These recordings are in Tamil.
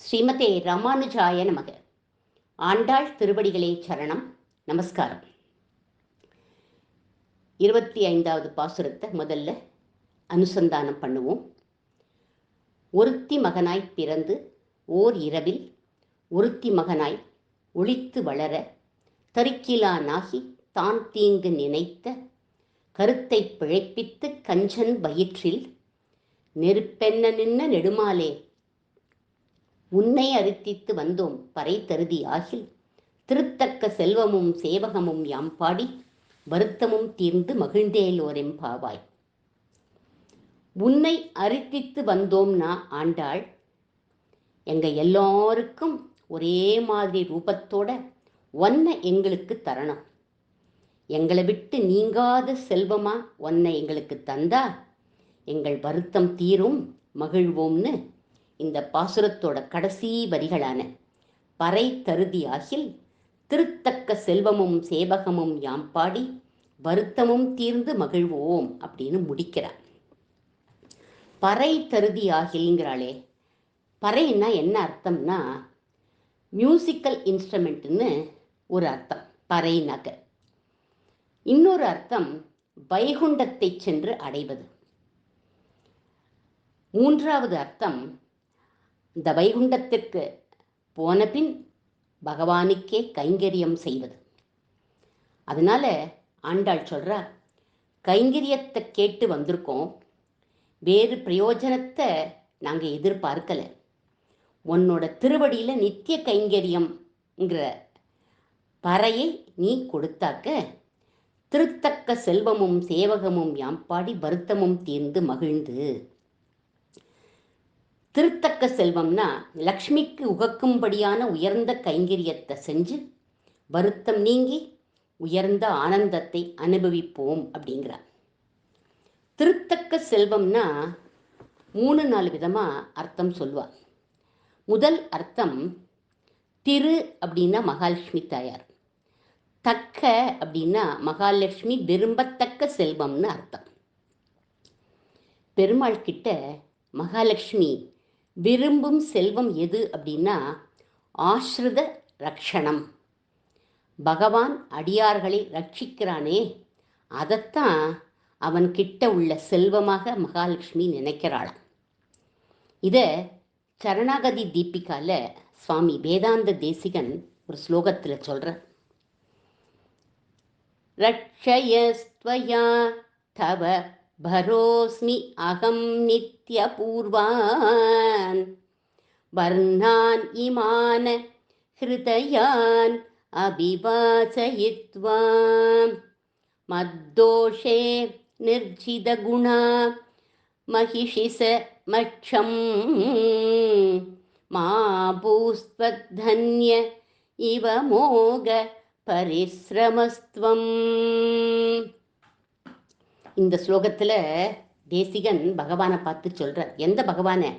ஸ்ரீமதே ராமானுஜாய நமக. ஆண்டாள் திருவடிகளே சரணம். நமஸ்காரம். 25வது பாசுரத்தை முதல்ல அனுசந்தானம் பண்ணுவோம். ஒருத்தி மகனாய் பிறந்து ஓர் இரவில் ஒருத்தி மகனாய் ஒளித்து வளர தரிக்கிலானாகி தான் தீங்கு நினைத்த கருத்தை பிழைப்பித்து கஞ்சன் வயிற்றில் நெருப்பென்ன நின்ன நெடுமாலே உன்னை அறுத்தித்து வந்தோம் பறை தருதி ஆகில் திருத்தக்க செல்வமும் சேவகமும் யாம் பாடி வருத்தமும் தீர்ந்து மகிழ்ந்தேலோரெம்பாவாய். உன்னை அறுத்தித்து வந்தோம்னா ஆண்டாள் எங்க எல்லாருக்கும் ஒரே மாதிரி ரூபத்தோட ஒன்னை எங்களுக்கு தரணும். எங்களை விட்டு நீங்காத செல்வமா ஒன்னை எங்களுக்கு தந்தா எங்கள் வருத்தம் தீரும், மகிழ்வோம்னு இந்த பாசுரத்தோட கடைசி வரிகளான பறை தருதி ஆகில் திருத்தக்க செல்வமும் சேவகமும் யாம் பாடி வருத்தமும் தீர்ந்து மகிழ்வோம் அப்படின்னு முடிக்கிறார். பறை தருதி ஆகில்ங்கிறாளே, பறைன்னா என்ன அர்த்தம்னா மியூசிக்கல் இன்ஸ்ட்ருமெண்ட்னு ஒரு அர்த்தம் பறைனாக்க. இன்னொரு அர்த்தம் வைகுண்டத்தை சென்று அடைவது. மூன்றாவது அர்த்தம் இந்த வைகுண்டத்திற்கு போன பின் பகவானுக்கே கைங்கரியம் செய்வது. அதனால ஆண்டாள் சொல்றா, கைங்கரியத்தை கேட்டு வந்திருக்கோம், வேறு பிரயோஜனத்தை நாங்கள் எதிர்பார்க்கல. உன்னோட திருவடியில நித்திய கைங்கரியம்ங்கிற பறையை நீ கொடுத்தாக்க திருத்தக்க செல்வமும் சேவகமும் யாம் பாடி வருத்தமும் தீர்ந்து மகிழ்ந்து. திருத்தக்க செல்வம்னா லக்ஷ்மிக்கு உகக்கும்படியான உயர்ந்த கைங்கரியத்தை செஞ்சு வருத்தம் நீங்கி உயர்ந்த ஆனந்தத்தை அனுபவிப்போம் அப்படிங்கிறார். திருத்தக்க செல்வம்னா 3-4 விதமா அர்த்தம் சொல்வார். முதல் அர்த்தம் திரு அப்படின்னா மகாலட்சுமி தாயார், தக்க அப்படின்னா மகாலட்சுமி விரும்பத்தக்க செல்வம்னு அர்த்தம். பெருமாள் கிட்ட மகாலட்சுமி விரும்பும் செல்வம் எது அப்படின்னா ஆஸ்ரித ரக்ஷணம். பகவான் அடியார்களை ரட்சிக்கிறானே, அதைத்தான் அவன் கிட்ட உள்ள செல்வமாக மகாலட்சுமி நினைக்கிறாளாம். இதை சரணாகதி தீபிகால சுவாமி வேதாந்த தேசிகன் ஒரு ஸ்லோகத்தில் சொல்ற, ரட்சயஸ்த்வயா தவ பரோஸ்மி அகம் நித்யபூர்வான் வர்ணான் இமான ஹிருதயான் அபிவாசயித்வா மத்தோஷே நிர்ஜித குணா மகிஷிச மட்சம் மாபூஸ்வத்தன்ய இவ மோக பரிஸ்ரமஸ்துவம். இந்த ஸ்லோகத்தில் தேசிகன் பகவானை பார்த்து சொல்கிறார். எந்த பகவானை?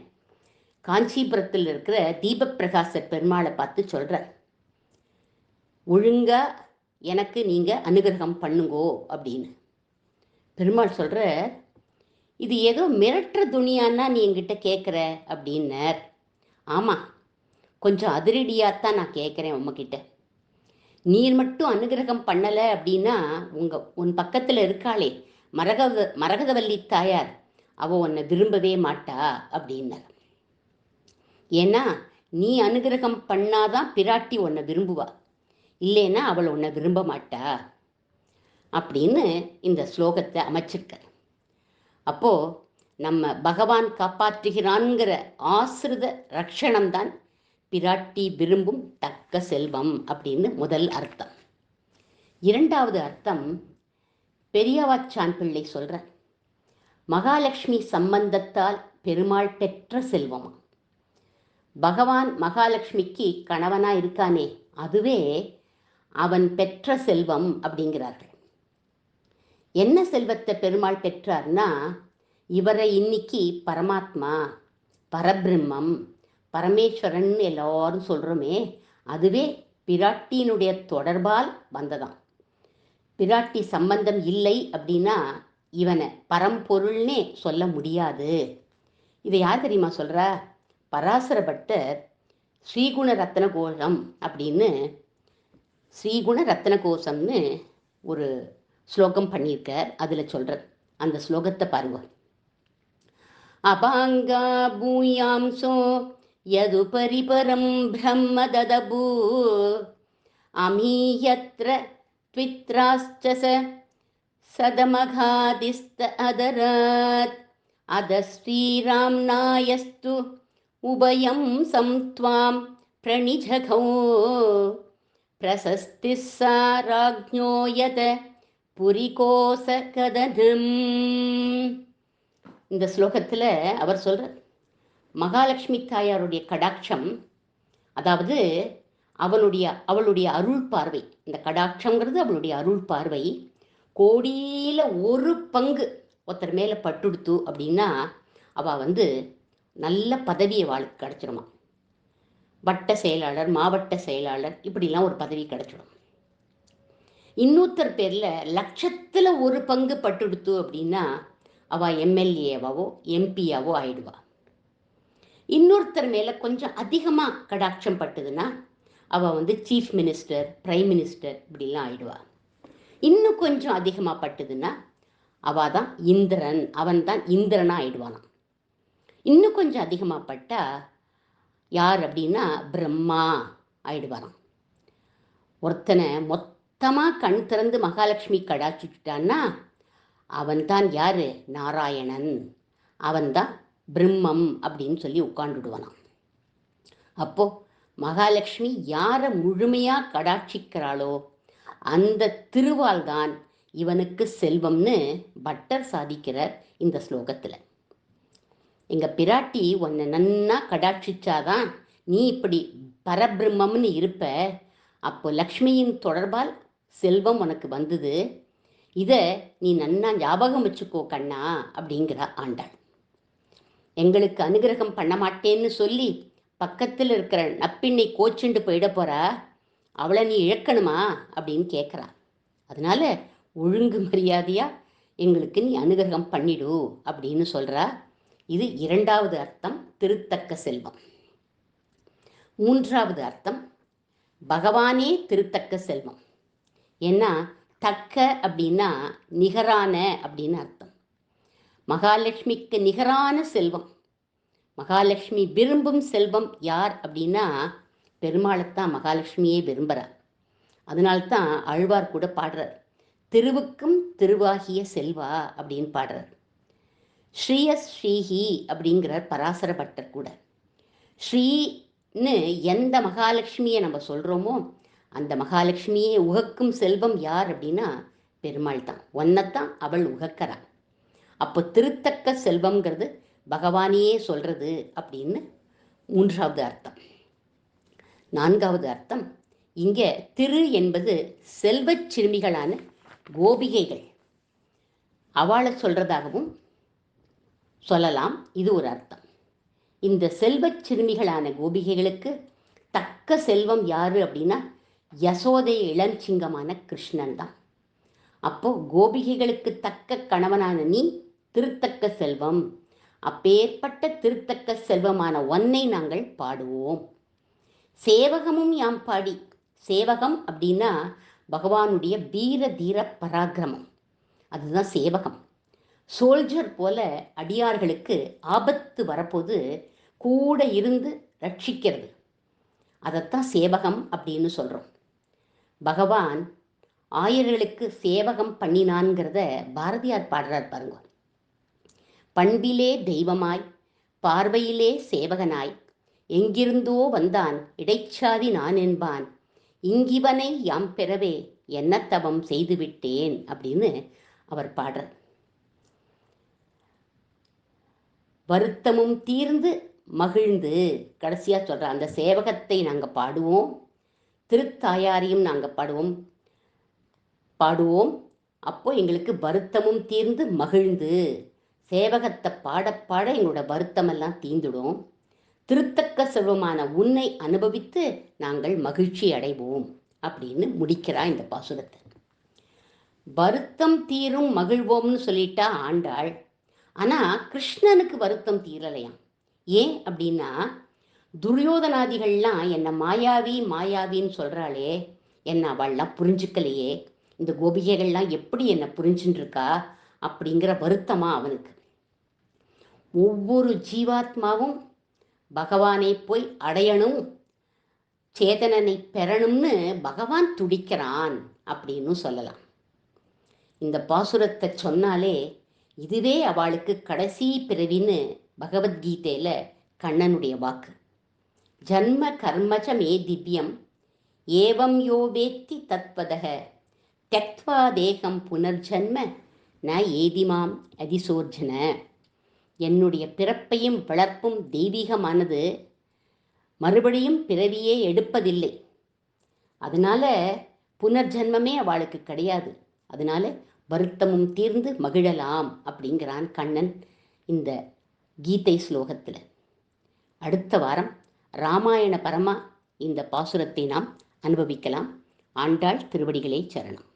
காஞ்சிபுரத்தில் இருக்கிற தீபப்பிரகாசர் பெருமாளை பார்த்து சொல்கிறார், ஒழுங்கா எனக்கு நீங்கள் அனுகிரகம் பண்ணுங்கோ அப்படின்னு. பெருமாள் சொல்கிற, இது ஏதோ மிரட்டுற துணியான்னா நீ என்கிட்ட கேட்குற அப்படின்னார். ஆமாம், கொஞ்சம் அதிரடியாகத்தான் நான் கேட்குறேன் உங்ககிட்ட. நீர் மட்டும் அனுகிரகம் பண்ணலை அப்படின்னா உன் பக்கத்தில் இருக்காளே மரகதவல்லி தாயார், அவள் உன்னை விரும்பவே மாட்டா அப்படின்னார். ஏன்னா நீ அனுகிரகம் பண்ணாதான் பிராட்டி உன்னை விரும்புவா, இல்லைன்னா அவள் உன்னை விரும்ப மாட்டா அப்படின்னு இந்த ஸ்லோகத்தை அமைச்சிருக்க. அப்போ நம்ம பகவான் காப்பாற்றுகிறான்கிற ஆசிரித ரக்ஷணம்தான் பிராட்டி விரும்பும் தக்க செல்வம் அப்படின்னு முதல் அர்த்தம். இரண்டாவது அர்த்தம் பெரியவாச்சான் பிள்ளை சொல்ற, மகாலட்சுமி சம்பந்தத்தால் பெருமாள் பெற்ற செல்வமா. பகவான் மகாலட்சுமிக்கு கணவனா இருக்கானே, அதுவே அவன் பெற்ற செல்வம் அப்படிங்கிறார்கள். என்ன செல்வத்தை பெருமாள் பெற்றார்னா, இவரை இன்னைக்கு பரமாத்மா, பரபிரம்மம், பரமேஸ்வரன் எல்லாரும் சொல்றோமே, அதுவே பிராட்டியினுடைய தொடர்பால் வந்ததாம். பிராட்டி சம்பந்தம் இல்லை அப்படின்னா இவனை பரம்பொருள்னே சொல்ல முடியாது. இதை யார் தெரியுமா சொல்றா? பராசர பட்டர் ஸ்ரீகுண ரத்ன கோஷம் அப்படின்னு ஸ்ரீகுண ரத்ன கோஷம்னு ஒரு ஸ்லோகம் பண்ணியிருக்கார். அதில் சொல்கிறார், அந்த ஸ்லோகத்தை பாருங்க. அபாங்கா பூயாம்சோ யதுபரி பரம் பிரம்ம ததபூ அமீயத்ர த்வித்ராஸ்ச சதமகாதிஸ்த அதராத் அத ஸ்ரீராம்நாயஸ்து உபயம் சம்த்வாம் பிரணிஜகோ பிரசஸ்திஸ் சாராஜ்ஞோ யத புரிகோச கதனம். இந்த ஸ்லோகத்தில் அவர் சொல்கிறார், மகாலட்சுமி தாயாருடைய கடாட்சம், அதாவது அவளுடைய அருள் பார்வை, இந்த கடாட்சங்கிறது அவளுடைய அருள் பார்வை கோடியில் ஒரு பங்கு ஒருத்தர் மேலே பட்டுடுத்து அப்படின்னா அவள் நல்ல பதவியை வாழ்க்கை கிடச்சிடுமா. வட்ட செயலாளர், மாவட்ட செயலாளர், இப்படிலாம் ஒரு பதவி கிடச்சிடும். இன்னொருத்தர் பேரில் லட்சத்தில் ஒரு பங்கு பட்டுடுத்து அப்படின்னா அவள் எம்எல்ஏவாவோ எம்பியாவோ ஆயிடுவா. இன்னொருத்தர் மேலே கொஞ்சம் அதிகமாக கடாட்சம் பட்டுதுன்னா அவள் சீஃப் மினிஸ்டர், பிரைம் மினிஸ்டர் இப்படிலாம் ஆயிடுவா. இன்னும் கொஞ்சம் அதிகமாக பட்டுதுன்னா அவள் தான் இந்திரன், அவன் தான் இந்திரனாக ஆயிடுவானாம். இன்னும் கொஞ்சம் அதிகமாக பட்டா யார் அப்படின்னா பிரம்மா ஆயிடுவாராம். ஒருத்தனை மொத்தமாக கண் திறந்து மகாலட்சுமி கடாச்சிட்டான்னா அவன்தான் யார்? நாராயணன், அவன்தான் பிரம்மம் அப்படின்னு சொல்லி உட்காந்துடுவானாம். அப்போது மகாலட்சுமி யாரை முழுமையாக கடாட்சிக்கிறாளோ அந்த திருவால் தான் இவனுக்கு செல்வம்னு பட்டர் சாதிக்கிறார் இந்த ஸ்லோகத்தில். எங்கள் பிராட்டி உன்னை நன்னா கடாட்சிச்சாதான் நீ இப்படி பரபிரம்மம்னு இருப்ப. அப்போ லக்ஷ்மியின் தொடர்பால் செல்வம் உனக்கு வந்தது, இதை நீ நன்னா ஞாபகம் வச்சுக்கோ கண்ணா அப்படிங்கிறா ஆண்டாள். எங்களுக்கு அனுகிரகம் பண்ண மாட்டேன்னு சொல்லி பக்கத்தில் இருக்கிற நப்பிண்ணை கோச்சுண்டு போயிட போறா, அவளை நீ இழக்கணுமா அப்படின்னு கேட்குறா. அதனால ஒழுங்கு மரியாதையா எங்களுக்கு நீ அனுகிரகம் பண்ணிடு அப்படின்னு சொல்றா. இது இரண்டாவது அர்த்தம், திருத்தக்க செல்வம். மூன்றாவது அர்த்தம், பகவானே திருத்தக்க செல்வம். ஏன்னா தக்க அப்படின்னா நிகரான அப்படின்னு அர்த்தம். மகாலட்சுமிக்கு நிகரான செல்வம், மகாலட்சுமி விரும்பும் செல்வம் யார் அப்படின்னா பெருமாளைத்தான் மகாலட்சுமியே விரும்புகிறார். அதனால்தான் ஆழ்வார் கூட பாடுறார், திருவுக்கும் திருவாகிய செல்வா அப்படின்னு பாடுறார். ஸ்ரீயஸ் ஸ்ரீஹி அப்படிங்கிறார் பராசர பட்டர் கூட. ஸ்ரீன்னு எந்த மகாலட்சுமியை நம்ம சொல்கிறோமோ அந்த மகாலட்சுமியே உகக்கும் செல்வம் யார் அப்படின்னா பெருமாள் தான், ஒன்னைத்தான் அவள் உகக்கிறாள். அப்போ திருத்தக்க செல்வம்ங்கிறது பகவானையே சொல்கிறது அப்படின்னு மூன்றாவது அர்த்தம். நான்காவது அர்த்தம், இங்கே திரு என்பது செல்வச் சிறுமிகளான கோபிகைகள், அவளை சொல்கிறதாகவும் சொல்லலாம். இது ஒரு அர்த்தம். இந்த செல்வச் சிறுமிகளான கோபிகைகளுக்கு தக்க செல்வம் யாரு அப்படின்னா யசோதை இளஞ்சிங்கமான கிருஷ்ணன் தான். அப்போ கோபிகைகளுக்கு தக்க கணவனான நீ திருத்தக்க செல்வம், அப்பேற்பட்ட திருத்தக்க செல்வமான ஒன்னை நாங்கள் பாடுவோம். சேவகமும் யாம் பாடி, சேவகம் அப்படின்னா பகவானுடைய வீர தீர பராக்கிரமம், அதுதான் சேவகம். சோல்ஜர் போல அடியார்களுக்கு ஆபத்து வரப்போது கூட இருந்து ரட்சிக்கிறது, அதைத்தான் சேவகம் அப்படின்னு சொல்கிறோம். பகவான் ஆயர்களுக்கு சேவகம் பண்ணினான்கிறத பாரதியார் பாடுறார் பாருங்க. பண்பிலே தெய்வமாய் பார்வையிலே சேவகனாய் எங்கிருந்தோ வந்தான் இடைச்சாதி நான் என்பான், இங்கிவனை யாம் பெறவே என்ன தவம் செய்துவிட்டேன் அப்படின்னு அவர் பாடுறார். வருத்தமும் தீர்ந்து மகிழ்ந்து கடைசியாக சொல்கிற அந்த சேவகத்தை நாங்கள் பாடுவோம், திருத்தாயாரையும் நாங்கள் பாடுவோம். அப்போ எங்களுக்கு வருத்தமும் தீர்ந்து மகிழ்ந்து, சேவகத்தை பாட பாட எங்களோட வருத்தமெல்லாம் தீர்ந்துடும், திருத்தக்க செல்வமான உன்னை அனுபவித்து நாங்கள் மகிழ்ச்சி அடைவோம் அப்படின்னு முடிக்கிறா இந்த பாசுரத்தை. வருத்தம் தீரும் மகிழ்வோம்னு சொல்லிட்டா ஆண்டாள். ஆனால் கிருஷ்ணனுக்கு வருத்தம் தீரலையாம். ஏன் அப்படின்னா துரியோதனாதிகள்லாம் என்னை மாயாவி மாயாவின்னு சொல்கிறாளே, என்னை அவள்லாம் புரிஞ்சுக்கலையே, இந்த கோபிகைகள்லாம் எப்படி என்னை புரிஞ்சுட்டு இருக்கா அப்படிங்கிற வருத்தமா அவனுக்கு. ஒவ்வொரு ஜீவாத்மாவும் பகவானை போய் அடையணும், சேதனனை பெறணும்னு பகவான் துடிக்கிறான் அப்படின்னு சொல்லலாம். இந்த பாசுரத்தை சொன்னாலே இதுவே அவளுக்கு கடைசி பிறவின்னு பகவத்கீதையில் கண்ணனுடைய வாக்கு. ஜன்ம கர்மச்ச மே திவ்யம் ஏவம் யோ வேத்தி தத்வதः த்யக்த்வா தேகம் புனர்ஜன்ம ந ஏதிமாம் அதிசோர்ஜன. என்னுடைய பிறப்பையும் வளர்ப்பும் தெய்வீகமானது, மறுபடியும் பிறவியே எடுப்பதில்லை. அதனால புனர்ஜன்மமே அவளுக்கு கிடையாது. அதனால வருத்தமும் தீர்ந்து மகிழலாம் அப்படிங்கிறான் கண்ணன் இந்த கீதை ஸ்லோகத்தில். அடுத்த வாரம் ராமாயண பரமா இந்த பாசுரத்தை நாம் அனுபவிக்கலாம். ஆண்டாள் திருவடிகளே சரணம்.